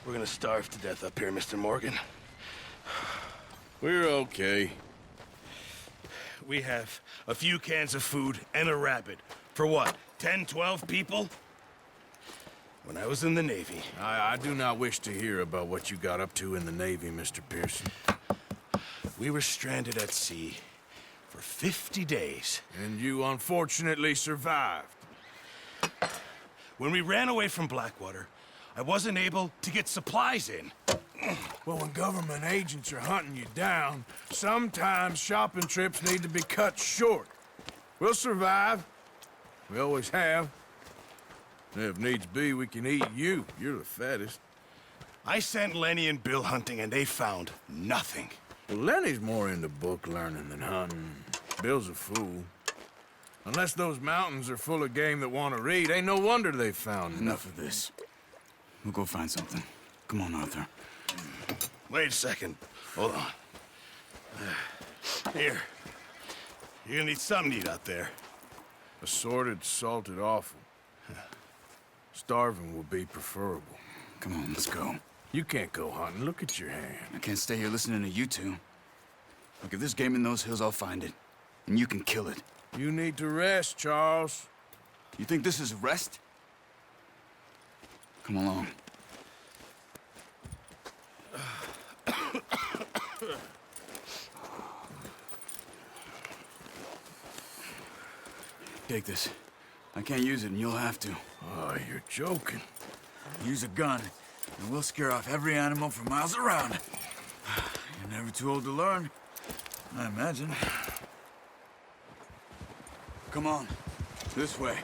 We're gonna starve to death up here, Mr. Morgan. We're okay. We have a few cans of food and a rabbit. For what, 10, 12 people? When I was in the Navy... I do not wish to hear about what you got up to in the Navy, Mr. Pearson. We were stranded at sea for 50 days. And you unfortunately survived. When we ran away from Blackwater, I wasn't able to get supplies in. Well, when government agents are hunting you down, sometimes shopping trips need to be cut short. We'll survive. We always have. And if needs be, we can eat you. You're the fattest. I sent Lenny and Bill hunting, and they found nothing. Well, Lenny's more into book learning than hunting. Bill's a fool. Unless those mountains are full of game that want to read, ain't no wonder they found Enough of this. We'll go find something. Come on, Arthur. Wait a second. Hold on. Here. You're gonna need something to eat out there. Assorted, salted offal. Starving will be preferable. Come on, let's go. You can't go hunting. Look at your hand. I can't stay here listening to you two. Look, if there's game in those hills, I'll find it. And you can kill it. You need to rest, Charles. You think this is rest? Come along. Take this. I can't use it, and you'll have to. Oh, you're joking. Use a gun, and we'll scare off every animal for miles around. You're never too old to learn, I imagine. Come on. This way.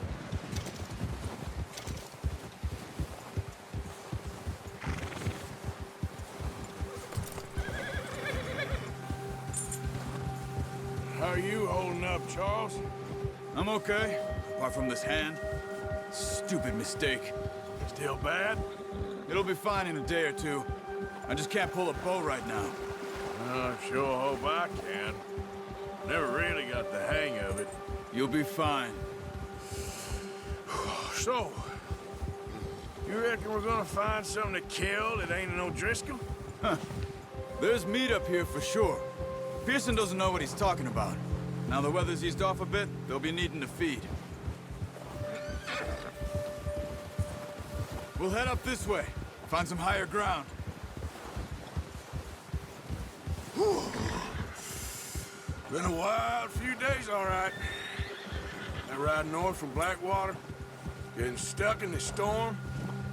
How are you holding up, Charles? I'm okay, apart from this hand. Stupid mistake. Still bad? It'll be fine in a day or two. I just can't pull a bow right now. I sure hope I can. Never really got the hang of it. You'll be fine. So, you reckon we're gonna find something to kill that ain't no Driscoll? There's meat up here for sure. Pearson doesn't know what he's talking about. Now the weather's eased off a bit, they'll be needing to feed. We'll head up this way. Find some higher ground. Whew. Been a wild few days, all right. That ride north from Blackwater, getting stuck in the storm,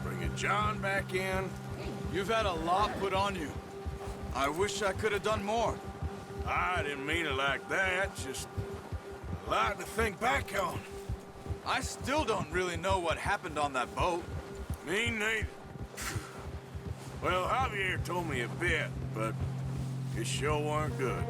bringing John back in. You've had a lot put on you. I wish I could have done more. I didn't mean it like that, just a lot to think back on. I still don't really know what happened on that boat. Me neither. Well, Javier told me a bit, but it sure weren't good.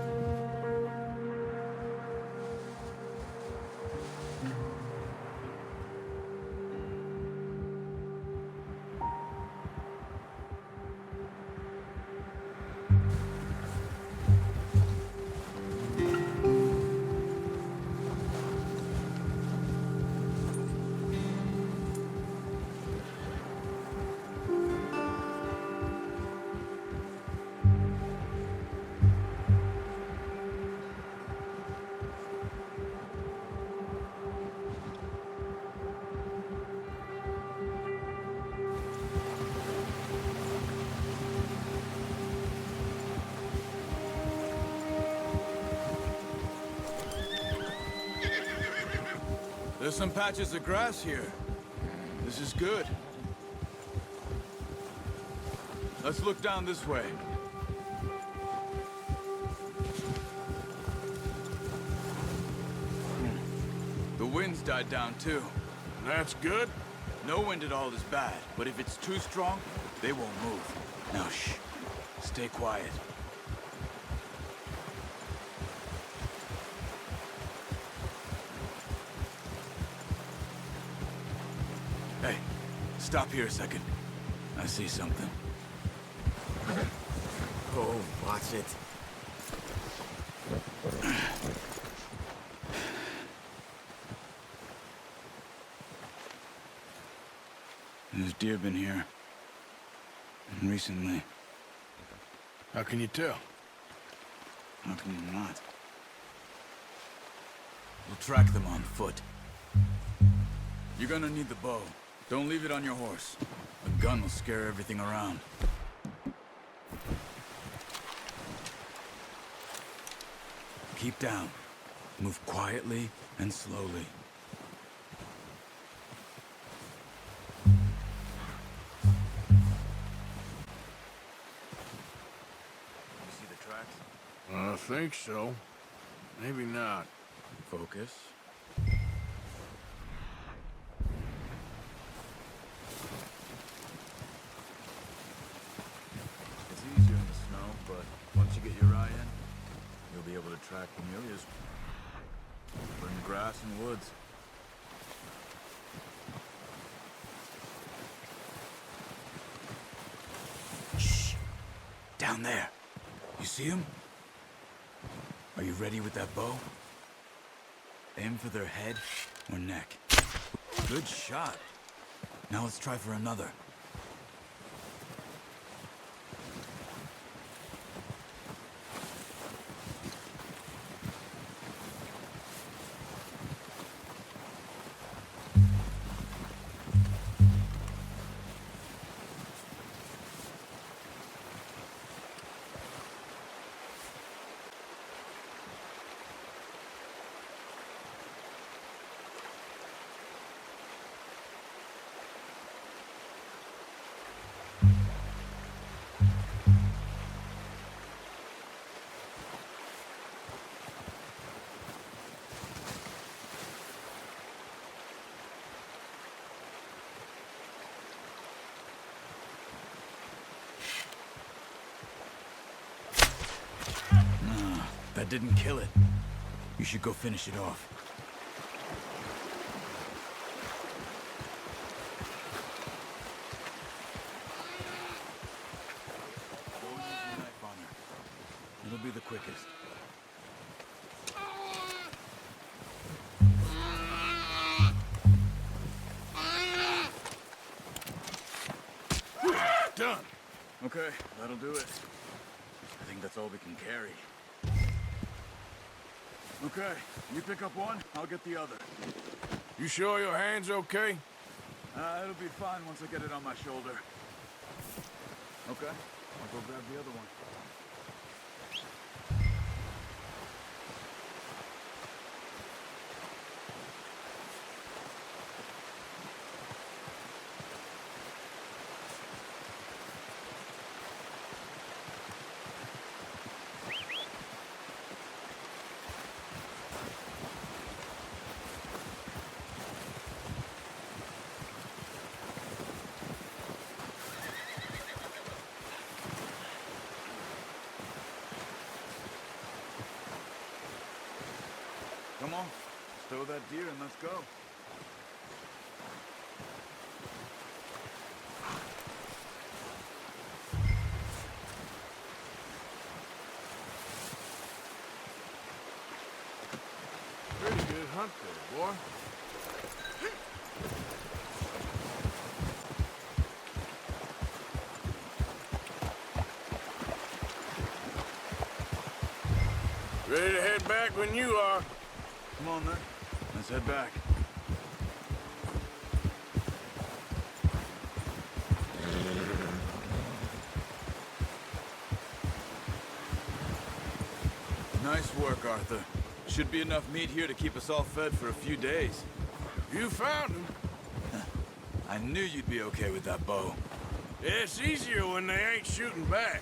There's some patches of grass here. This is good. Let's look down this way. The wind's died down too. That's good. No wind at all is bad, but if it's too strong, they won't move. Now shh. Stay quiet. Hey, stop here a second. I see something. Oh, watch it. There's deer been here. recently. How can you tell? How can you not? We'll track them on foot. You're gonna need the bow. Don't leave it on your horse. A gun will scare everything around. Keep down. Move quietly and slowly. You see the tracks? I think so. Maybe not. Focus. It's easier in the snow, but once you get your eye in, you'll be able to track familiars. We're in the grass and woods. Shh! Down there. You see him? Are you ready with that bow? Aim for their head or neck. Good shot. Now let's try for another. That didn't kill it. You should go finish it off. Go and use your knife on her. It'll be the quickest. Done. Okay, that'll do it. I think that's all we can carry. Okay, you pick up one, I'll get the other. You sure your hand's okay? It'll be fine once I get it on my shoulder. Okay, I'll go grab the other one. Come on, stow that deer and let's go. Pretty good hunt there, boy. Ready to head back when you are. Come on then, let's head back. Nice work, Arthur. Should be enough meat here to keep us all fed for a few days. You found him. I knew you'd be okay with that bow. It's easier when they ain't shooting back.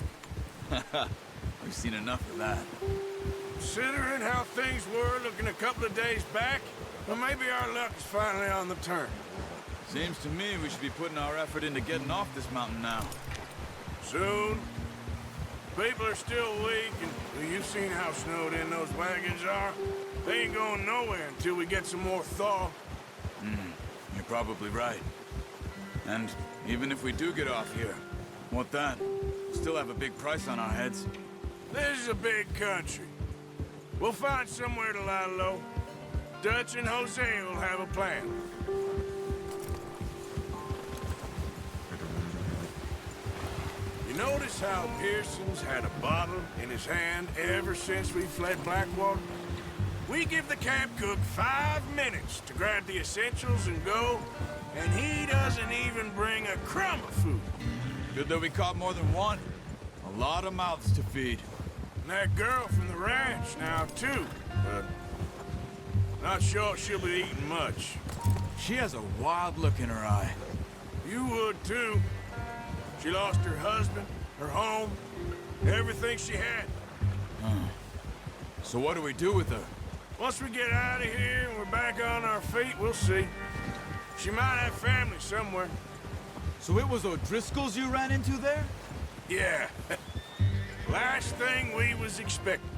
We've seen enough of that. Considering how things were looking a couple of days back, well, maybe our luck is finally on the turn. Seems to me we should be putting our effort into getting off this mountain now. Soon. People are still weak, and well, you've seen how snowed in those wagons are. They ain't going nowhere until we get some more thaw. You're probably right. And even if we do get off here, what then? We still have a big price on our heads. This is a big country. We'll find somewhere to lie low. Dutch and Jose will have a plan. You notice how Pearson's had a bottle in his hand ever since we fled Blackwater? We give the camp cook 5 minutes to grab the essentials and go, and he doesn't even bring a crumb of food. Good that we caught more than one. A lot of mouths to feed. And that girl from the ranch now, too. But not sure she'll be eating much. She has a wild look in her eye. You would, too. She lost her husband, her home, everything she had. So what do we do with her? Once we get out of here and we're back on our feet, we'll see. She might have family somewhere. So it was O'Driscoll's you ran into there? Yeah. Last thing we was expecting.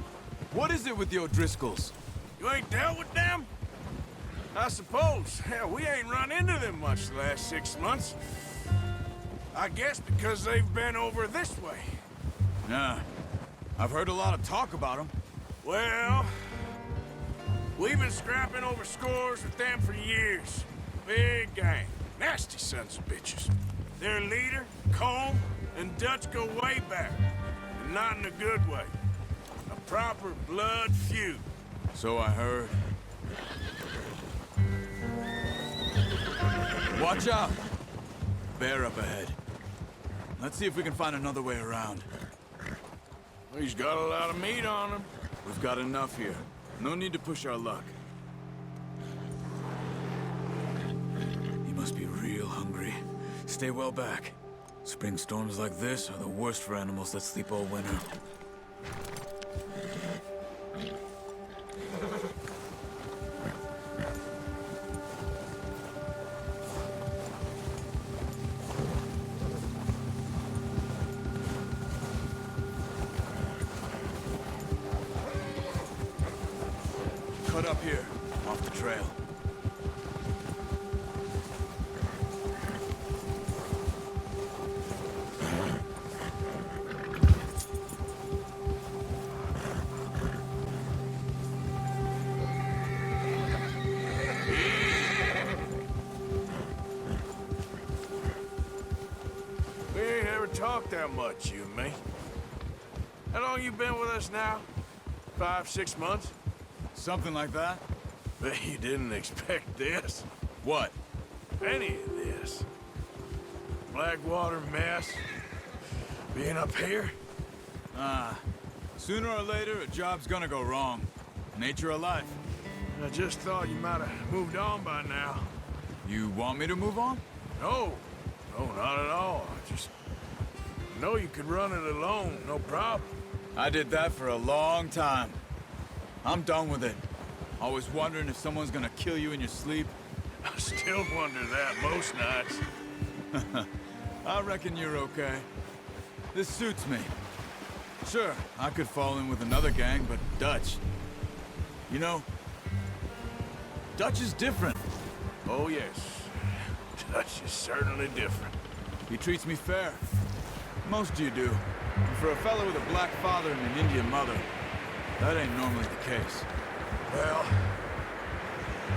What is it with the O'Driscolls? You ain't dealt with them? I suppose. Hell, we ain't run into them much the last 6 months. I guess because they've been over this way. Nah. I've heard a lot of talk about them. Well, we've been scrapping over scores with them for years. Big gang. Nasty sons of bitches. Their leader, Colm, and Dutch go way back. And not in a good way. A proper blood feud. So I heard. Watch out! Bear up ahead. Let's see if we can find another way around. He's got a lot of meat on him. We've got enough here. No need to push our luck. He must be real hungry. Stay well back. Spring storms like this are the worst for animals that sleep all winter. Cut up here, off the trail. We ain't ever talked that much, you and me. How long you been with us now? 5, 6 months? Something like that? Bet you didn't expect this. What? Any of this. Blackwater mess. Being up here. Sooner or later, a job's gonna go wrong. Nature of life. I just thought you might have moved on by now. You want me to move on? No. No, not at all. I just know you could run it alone, no problem. I did that for a long time. I'm done with it. Always wondering if someone's gonna kill you in your sleep. I still wonder that most nights. I reckon you're okay. This suits me. Sure, I could fall in with another gang, but Dutch... You know, Dutch is different. Oh, yes. Dutch is certainly different. He treats me fair. Most of you do. And for a fellow with a black father and an Indian mother, that ain't normally the case. Well,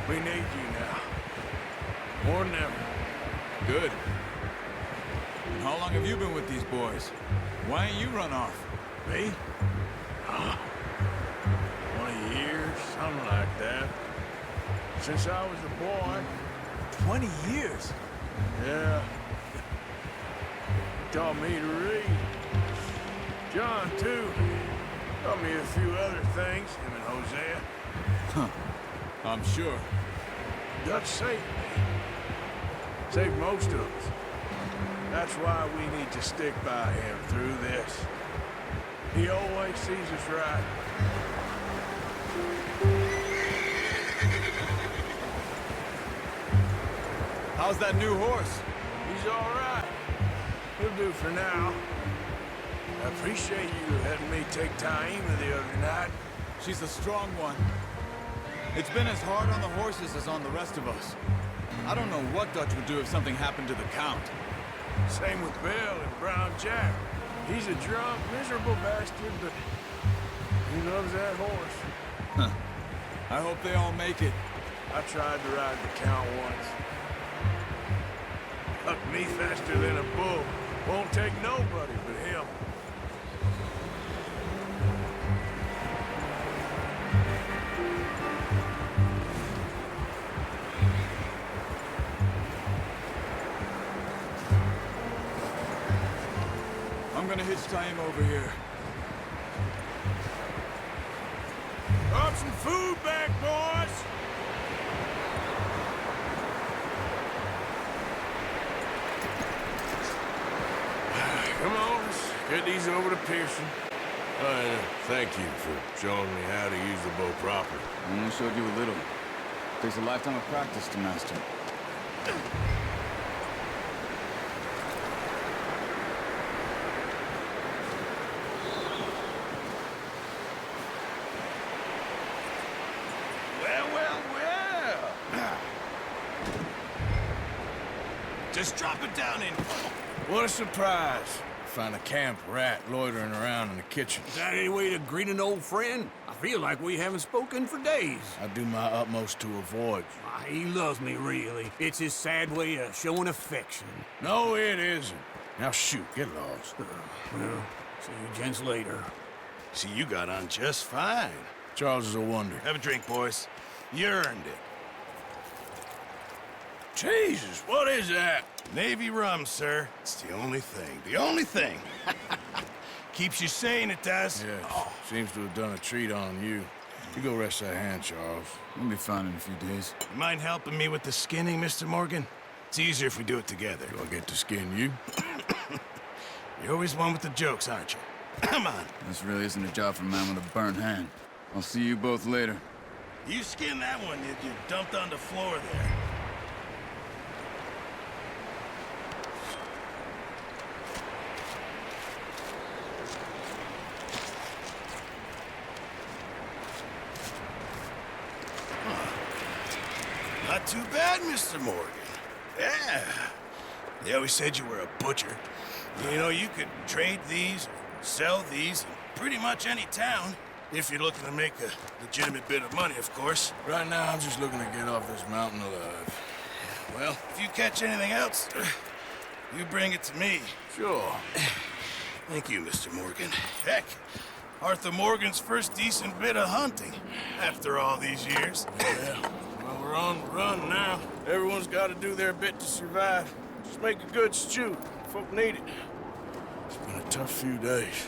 we need you now. More than ever. Good. And how long have you been with these boys? Why ain't you run off? Me? 20 years, something like that. Since I was a boy. 20 years? Yeah. Taught me to read. John, too. Taught me a few other things, him and Hosea. Huh. I'm sure. Dutch saved me. Saved most of us. That's why we need to stick by him through this. He always sees us right. How's that new horse? He's all right. He'll do for now. I appreciate you letting me take Taima the other night. She's a strong one. It's been as hard on the horses as on the rest of us. I don't know what Dutch would do if something happened to the Count. Same with Bill and Brown Jack. He's a drunk, miserable bastard, but he loves that horse. Huh. I hope they all make it. I tried to ride the Count once. Hucked me faster than a bull. Won't take nobody but him. I'm gonna hitch tie him over here. Brought some food back, boys! Come on, let's get these over to Pearson. Thank you for showing me how to use the bow properly. I only showed you a little. Takes a lifetime of practice to master. Well. Just drop it down in. What a surprise. Find a camp rat loitering around in the kitchen. Is that any way to greet an old friend? I feel like we haven't spoken for days. I do my utmost to avoid you. He loves me, really. It's his sad way of showing affection. No, it isn't. Now shoot, get lost. Well, see you gents later. See, you got on just fine. Charles is a wonder. Have a drink, boys. You earned it. Jesus, what is that? Navy rum, sir. It's the only thing. The only thing. Keeps you sane, it does. Yes, seems to have done a treat on you. You go rest that hand, Charles. We'll be fine in a few days. You mind helping me with the skinning, Mr. Morgan? It's easier if we do it together. Do I get to skin you? You're always one with the jokes, aren't you? Come on. This really isn't a job for a man with a burnt hand. I'll see you both later. You skinned that one you dumped on the floor there. Not too bad, Mr. Morgan. Yeah. They always said you were a butcher. You know, you could trade these, sell these, in pretty much any town. If you're looking to make a legitimate bit of money, of course. Right now, I'm just looking to get off this mountain alive. Well, if you catch anything else, you bring it to me. Sure. Thank you, Mr. Morgan. Heck, Arthur Morgan's first decent bit of hunting after all these years. Yeah. Well, we're on the run now. Everyone's got to do their bit to survive. Just make a good stew. Folk need it. It's been a tough few days.